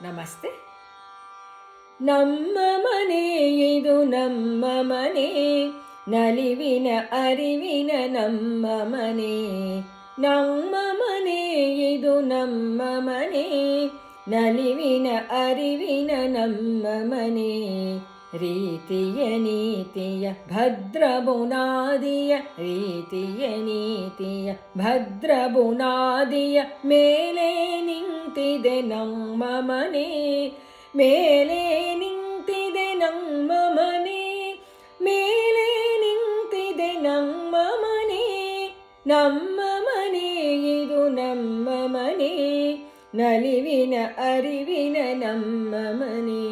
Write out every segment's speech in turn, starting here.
ನಮಸ್ತೆ. ನಮ್ಮ ಮನೆ ಇದು ನಮ್ಮ ಮನೆ, ನಲಿವಿನ ಅರಿವಿನ ನಮ್ಮ ಮನೆ. ನಮ್ಮ ಮನೆ ಇದು ನಮ್ಮ ಮನೆ, ನಲಿವಿನ ಅರಿವಿನ ನಮ್ಮ ಮನೆ. ರೀತಿಯ ನೀತಿಯ ಭದ್ರ ಬುನಾದಿಯ, ರೀತಿಯ ನೀತಿಯ ಭದ್ರ ಬುನಾದಿಯ ಮೇಲೆ ನಿಂತಿದೆ ನಮ್ಮ ಮನೆ, ಮೇಲೆ ನಿಂತಿದೆ ನಮ್ಮ ಮನೆ, ಮೇಲೆ ನಿಂತಿದೆ ನಮ್ಮ ಮನೆ. ನಮ್ಮ ಮನೆ ಇದು ನಮ್ಮ ಮನೆ, ನಲಿವಿನ ಅರಿವಿನ ನಮ್ಮ ಮನೆ.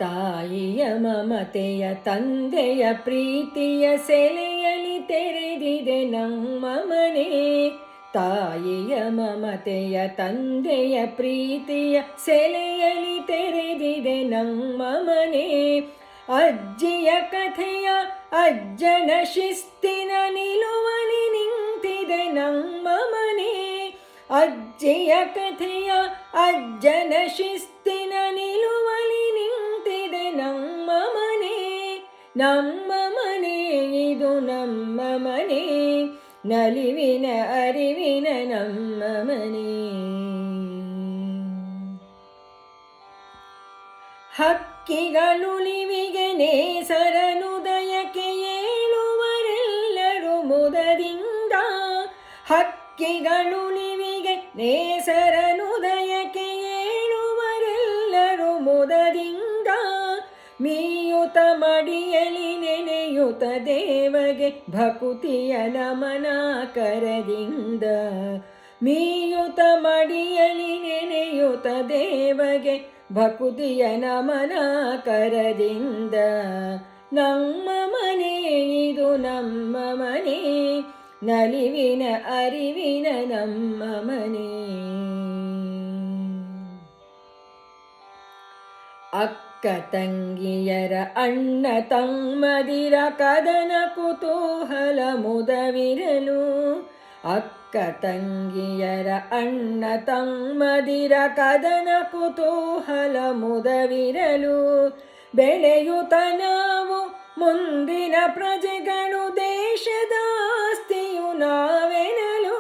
ತಾಯಿಯ ಮಮತೆಯ ತಂದೆಯ ಪ್ರೀತಿಯ ಸೆಲೆಯಲಿ ತೆರೆದಿದೆ ನಮ್ಮ ಮನೆ, ತಾಯಿಯ ಮಮತೆಯ ತಂದೆಯ ಪ್ರೀತಿಯ ಸೆಲೆಯಲಿ ತೆರೆದಿದೆ ನಮ್ಮ ಮನೆ. ಅಜ್ಜಿಯ ಕಥೆಯ ಅಜ್ಜನ ಶಿಸ್ತಿನ ನಿಲುವಲಿ ನಿಂತಿದೆ ನಮ್ಮ ಮನೆ, ಅಜ್ಜಿಯ ಕಥೆಯ ಅಜ್ಜನ ಶಿಸ್ತಿನ ನಿಲುವಲಿ ನಿಂತಿದೆ ನಮ್ಮ ಮನೆ. ನಮ್ಮ ಮನೆ ಇದು ನಮ್ಮ ಮನೆ, ನಲಿವಿನ ಅರಿವಿನ ನಮ್ಮ ಮನೆ. ಹಕ್ಕಿಗಳುಲಿವಿಗೆ ನೇಸರನುದಯಕ್ಕೆ ಏಳುವರೆಲ್ಲರೂ ಮುದದಿಂದ, ಹಕ್ಕಿಗಳುಲಿವಿಗೆ ನೇಸರನುದಯಕ್ಕೆ ಏಳುವರೆಲ್ಲರೂ ಮುದದಿಂದ. ಮೀಯುತ ಮಡಿಯಲಿ ನೆನೆಯುತ ದೇವಗೆ ಭಕುತಿಯ ನಮನ ಕರದಿಂದ, ಮೀಯುತ ಮಡಿಯಲಿ ನೆನೆಯುತ ದೇವಗೆ ಭಕುತಿಯ ನಮನ ಕರದಿಂದ. ನಮ್ಮ ಮನೆ ಇದು ನಮ್ಮ ಮನೆ, ನಲಿವಿನ ಅರಿವಿನ ನಮ್ಮ ಮನೆ. ಅಕ್ಕ ತಂಗಿಯರ ಅಣ್ಣ ತಮ್ಮದಿರ ಕದನ ಕುತೂಹಲ ಮುದವಿರಲು, ಅಕ್ಕ ತಂಗಿಯರ ಅಣ್ಣ ತಮ್ಮದಿರ ಕದನ ಕುತೂಹಲ ಮುದವಿರಲು. ಬೆಳೆಯುತ್ತ ನಾವು ಮುಂದಿನ ಪ್ರಜೆಗಳು ದೇಶದ ಆಸ್ತಿಯು ನಾವೆನಲು,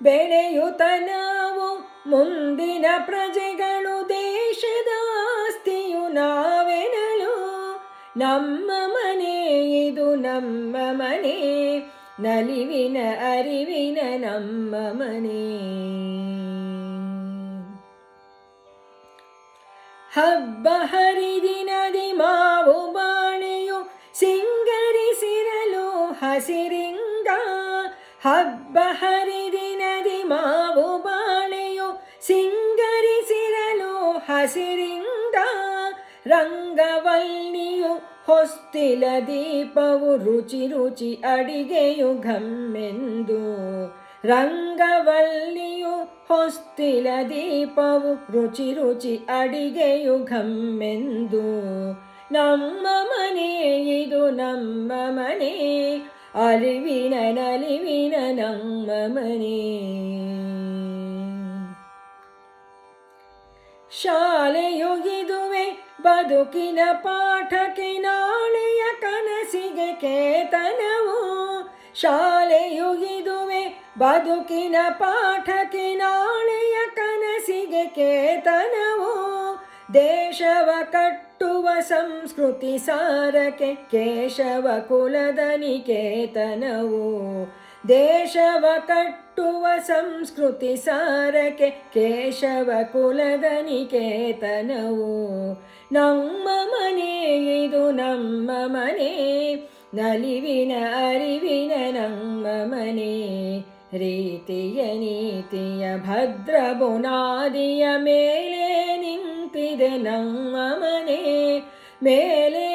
ಬೆಳೆಯುತ್ತ ನಾವು ಮುಂದಿನ ಪ್ರಜೆಗಳು ದೇಶದ ಆಸ್ತಿಯು ನಾವೆನಲು. ನಮ್ಮ ಮನೆ ಇದು ನಮ್ಮ ಮನೆ, ನಲಿವಿನ ಅರಿವಿನ ನಮ್ಮ ಮನೆ. ಹಬ್ಬ ಹರಿದಿನದಿ ಮಾವು ಬಾಳೆಯು ಸಿಂಗರಿಸಿರಲು ಹಸಿರಿಂದ, ಹಬ್ಬ ಹರಿದಿನದಿ ಮಾವು ಬಾಳೆಯು ಸಿಂಗರಿಸಿರಲು ಹಸಿರಿಂದ. ರಂಗವಲ್ಲಿಯು ಹೊಸ್ತಿಲ ದೀಪವು ರುಚಿ ರುಚಿ ಅಡಿಗೆಯು ಘಮ್ಮೆಂದು, ರಂಗವಲ್ಲಿಯು ಹೊಸ್ತಿಲ ದೀಪವು ರುಚಿ ರುಚಿ ಅಡಿಗೆಯು ಘಮ್ಮೆಂದು. ನಮ್ಮ ಮನೆ ಇದು ನಮ್ಮ ಮನೆ, ಅರಿವಿನ ನಲಿವಿನ ನಮ್ಮ ಮನೆ. ಶಾಲೆಯು ಇದುವೆ ಬದುಕಿನ ಪಾಠಕ್ಕೆ ನಾಳೆಯ ಕನಸಿಗೆ ಕೇತನವು, ಶಾಲೆಯು ಇದುವೆ ಬದುಕಿನ ಪಾಠಕ್ಕೆ ನಾಳೆಯ ಕನಸಿಗೆ ಕೇತನವು. ದೇಶವ ಕಟ್ಟುವ ಸಂಸ್ಕೃತಿ ಸಾರಕ್ಕೆ ಕೇಶವ ಕುಲದ ನಿಕೇತನವು, ದೇಶವ ಕಟ್ಟುವ ಸಂಸ್ಕೃತಿ ಸಾರಕ್ಕೆ ಕೇಶವ ಕುಲದ ನಿಕೇತನವು. ನಮ್ಮ ಮನೆ ಇದು ನಮ್ಮ ಮನೆ, ನಲಿವಿನ ಅರಿವಿನ ನಮ್ಮ ಮನೆ. ರೀತಿಯ ನೀತಿಯ ಭದ್ರ ಬುನಾದಿಯ ಮೇಲೆ ನಿಂತಿದೆ ನಮ್ಮ ಮನೆ, ಮೇಲೆ